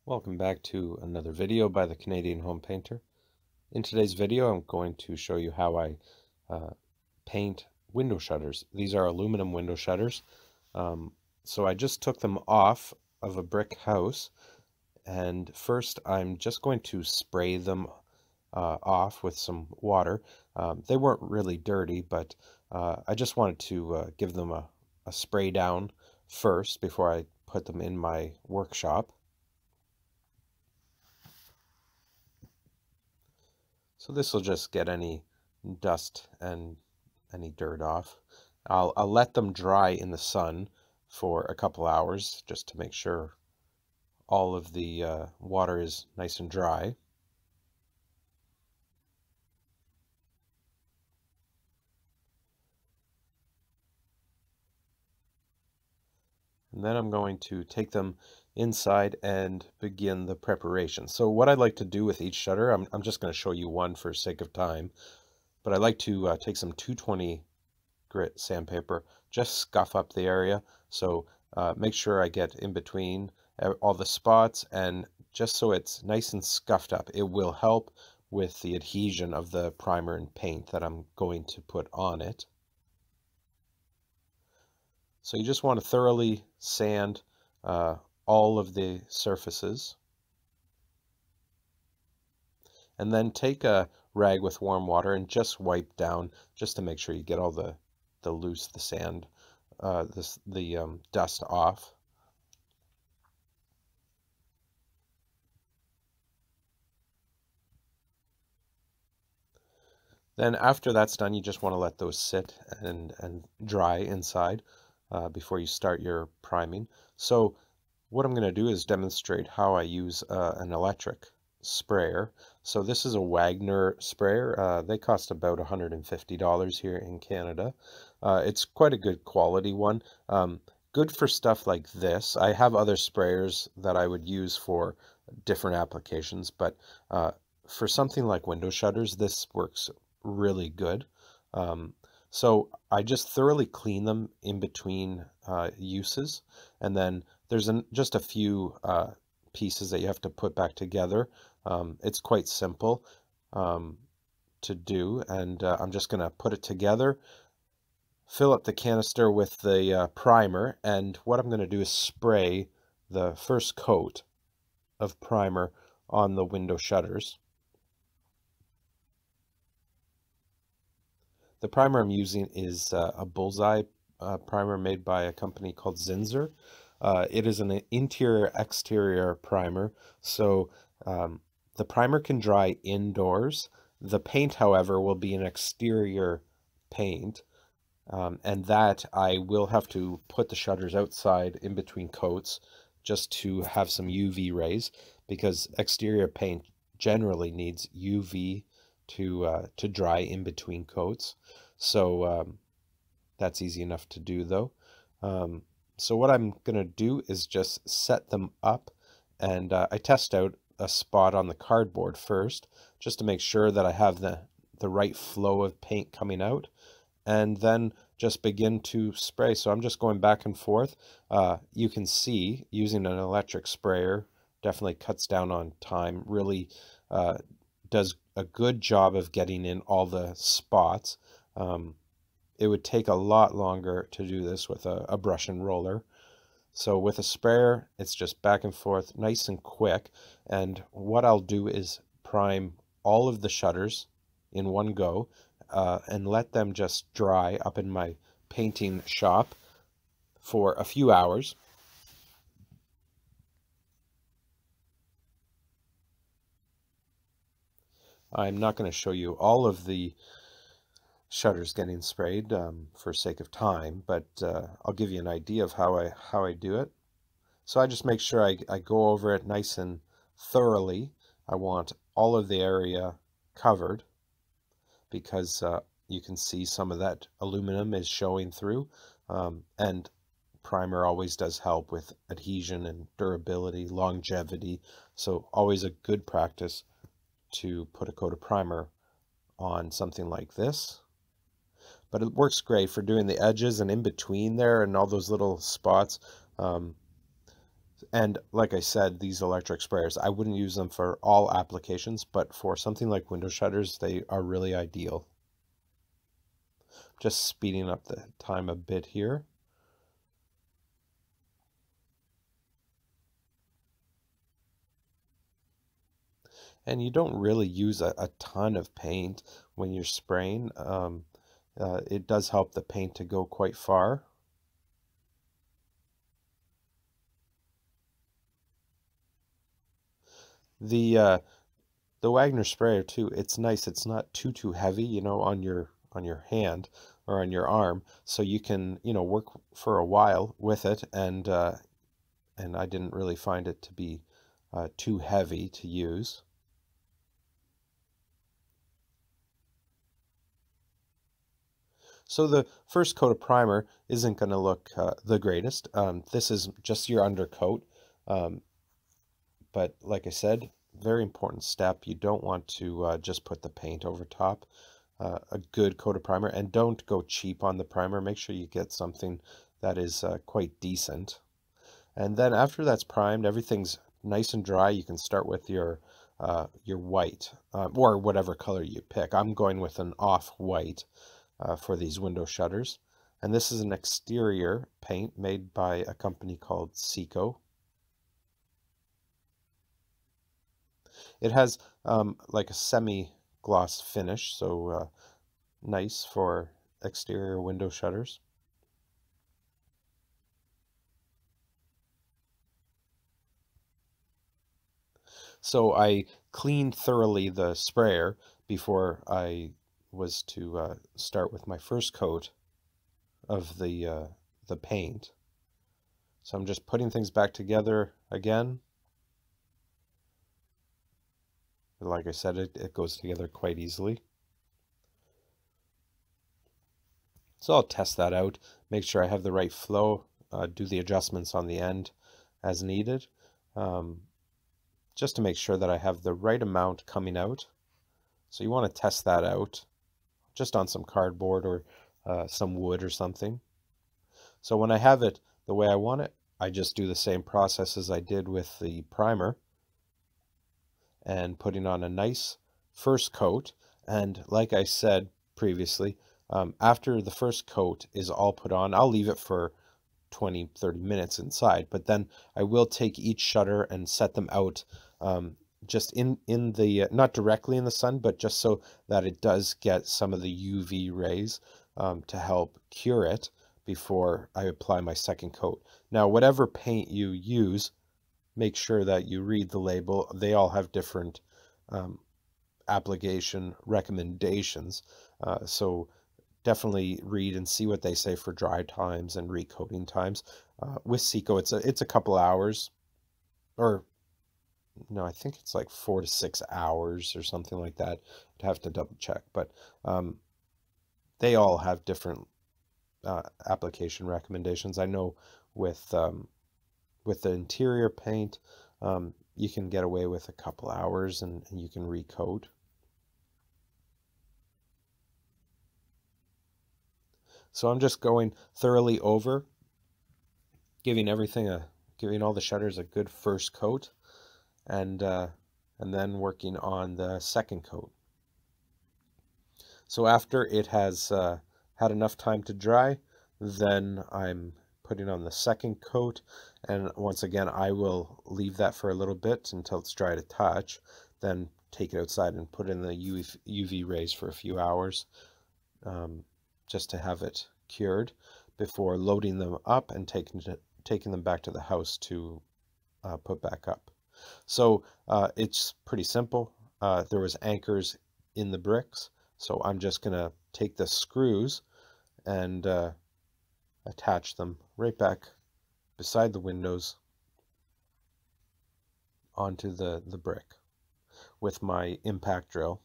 Welcome back to another video by the Canadian Home Painter. In today's video, I'm going to show you how I paint window shutters. These are aluminum window shutters. So I just took them off of a brick house, and first I'm just going to spray them off with some water. They weren't really dirty, but I just wanted to give them a spray down first before I put them in my workshop. So this will just get any dust and any dirt off. I'll let them dry in the sun for a couple hours just to make sure all of the water is nice and dry. And then I'm going to take them inside and begin the preparation. So what I'd like to do with each shutter, I'm just going to show you one for sake of time, but I like to take some 220 grit sandpaper, just scuff up the area. So make sure I get in between all the spots, and just so it's nice and scuffed up. It will help with the adhesion of the primer and paint that I'm going to put on it. So you just want to thoroughly sand all of the surfaces. And then take a rag with warm water and just wipe down, just to make sure you get all the sand, the dust off. Then after that's done, you just want to let those sit and dry inside before you start your priming. So what I'm going to do is demonstrate how I use an electric sprayer. So this is a Wagner sprayer. They cost about $150 here in Canada. It's quite a good quality one. Good for stuff like this. I have other sprayers that I would use for different applications, but for something like window shutters, this works really good. So I just thoroughly clean them in between uses, and then there's just a few pieces that you have to put back together. It's quite simple to do, and I'm just going to put it together, fill up the canister with the primer, and what I'm going to do is spray the first coat of primer on the window shutters. The primer I'm using is a bullseye primer made by a company called Zinsser. It is an interior-exterior primer, so the primer can dry indoors. The paint, however, will be an exterior paint, and that I will have to put the shutters outside in between coats just to have some UV rays, because exterior paint generally needs UV to dry in between coats. So that's easy enough to do, though. So what I'm going to do is just set them up, and I test out a spot on the cardboard first, just to make sure that I have the right flow of paint coming out, and then just begin to spray. So I'm just going back and forth. You can see using an electric sprayer definitely cuts down on time, really does a good job of getting in all the spots. It would take a lot longer to do this with a brush and roller. So with a sprayer, it's just back and forth, nice and quick. And what I'll do is prime all of the shutters in one go and let them just dry up in my painting shop for a few hours. I'm not going to show you all of the shutters getting sprayed for sake of time, but I'll give you an idea of how I do it. So I just make sure I go over it nice and thoroughly. I want all of the area covered, because you can see some of that aluminum is showing through, and primer always does help with adhesion and durability, longevity. So always a good practice to put a coat of primer on something like this. But it works great for doing the edges and in between there and all those little spots. And like I said, these electric sprayers, I wouldn't use them for all applications, but for something like window shutters, they are really ideal. Just speeding up the time a bit here. And you don't really use a ton of paint when you're spraying. It does help the paint to go quite far. The Wagner sprayer too, it's nice. It's not too heavy, on your hand or on your arm, so you can, work for a while with it. And I didn't really find it to be too heavy to use. So the first coat of primer isn't going to look the greatest. This is just your undercoat. Um, but like I said, very important step. You don't want to just put the paint over top. A good coat of primer, and don't go cheap on the primer. Make sure you get something that is quite decent. And then after that's primed, everything's nice and dry. You can start with your white or whatever color you pick. I'm going with an off-white for these window shutters. And this is an exterior paint made by a company called Seco. It has like a semi-gloss finish, so nice for exterior window shutters. So I cleaned thoroughly the sprayer before I was to start with my first coat of the paint. So I'm just putting things back together again. Like I said, it goes together quite easily. So I'll test that out, make sure I have the right flow, do the adjustments on the end as needed, just to make sure that I have the right amount coming out. So you want to test that out just on some cardboard or some wood or something. So when I have it the way I want it, I just do the same process as I did with the primer and putting on a nice first coat. And like I said previously, after the first coat is all put on, I'll leave it for 20-30 minutes inside, but then I will take each shutter and set them out just in the not directly in the sun, but just so that it does get some of the UV rays to help cure it before I apply my second coat. Now, whatever paint you use, make sure that you read the label. They all have different application recommendations, so definitely read and see what they say for dry times and recoating times. With Seco, it's a couple hours, or no, I think it's like 4 to 6 hours or something like that. I'd have to double check, but they all have different application recommendations. I know with the interior paint, you can get away with a couple hours and you can recoat. So I'm just going thoroughly over, giving all the shutters a good first coat, and then working on the second coat. So after it has had enough time to dry, then I'm putting on the second coat, and once again I will leave that for a little bit until it's dry to touch, then take it outside and put in the UV rays for a few hours, just to have it cured before loading them up and taking them back to the house to put back up. So it's pretty simple. There was anchors in the bricks, so I'm just gonna take the screws and attach them right back beside the windows onto the brick with my impact drill.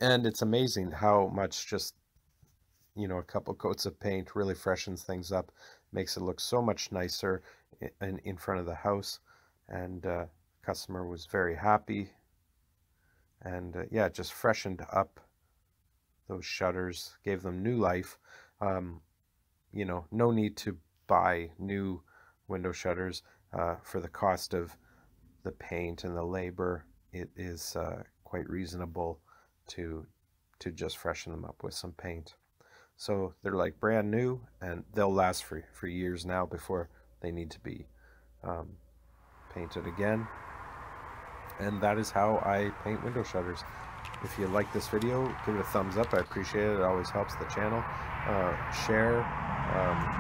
And it's amazing how much just, a couple coats of paint really freshens things up, makes it look so much nicer in front of the house. And customer was very happy, And yeah, it just freshened up those shutters, gave them new life. You know, no need to buy new window shutters for the cost of the paint and the labor. It is quite reasonable to just freshen them up with some paint. So they're like brand new, and they'll last for years now before they need to be painted again. And that is how I paint window shutters. If you like this video, give it a thumbs up. I appreciate it. It always helps the channel. Share,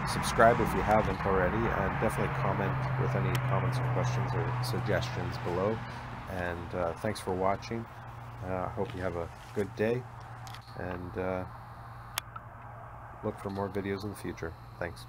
subscribe if you haven't already, and definitely comment with any comments or questions or suggestions below. And thanks for watching. I hope you have a good day, and look for more videos in the future. Thanks.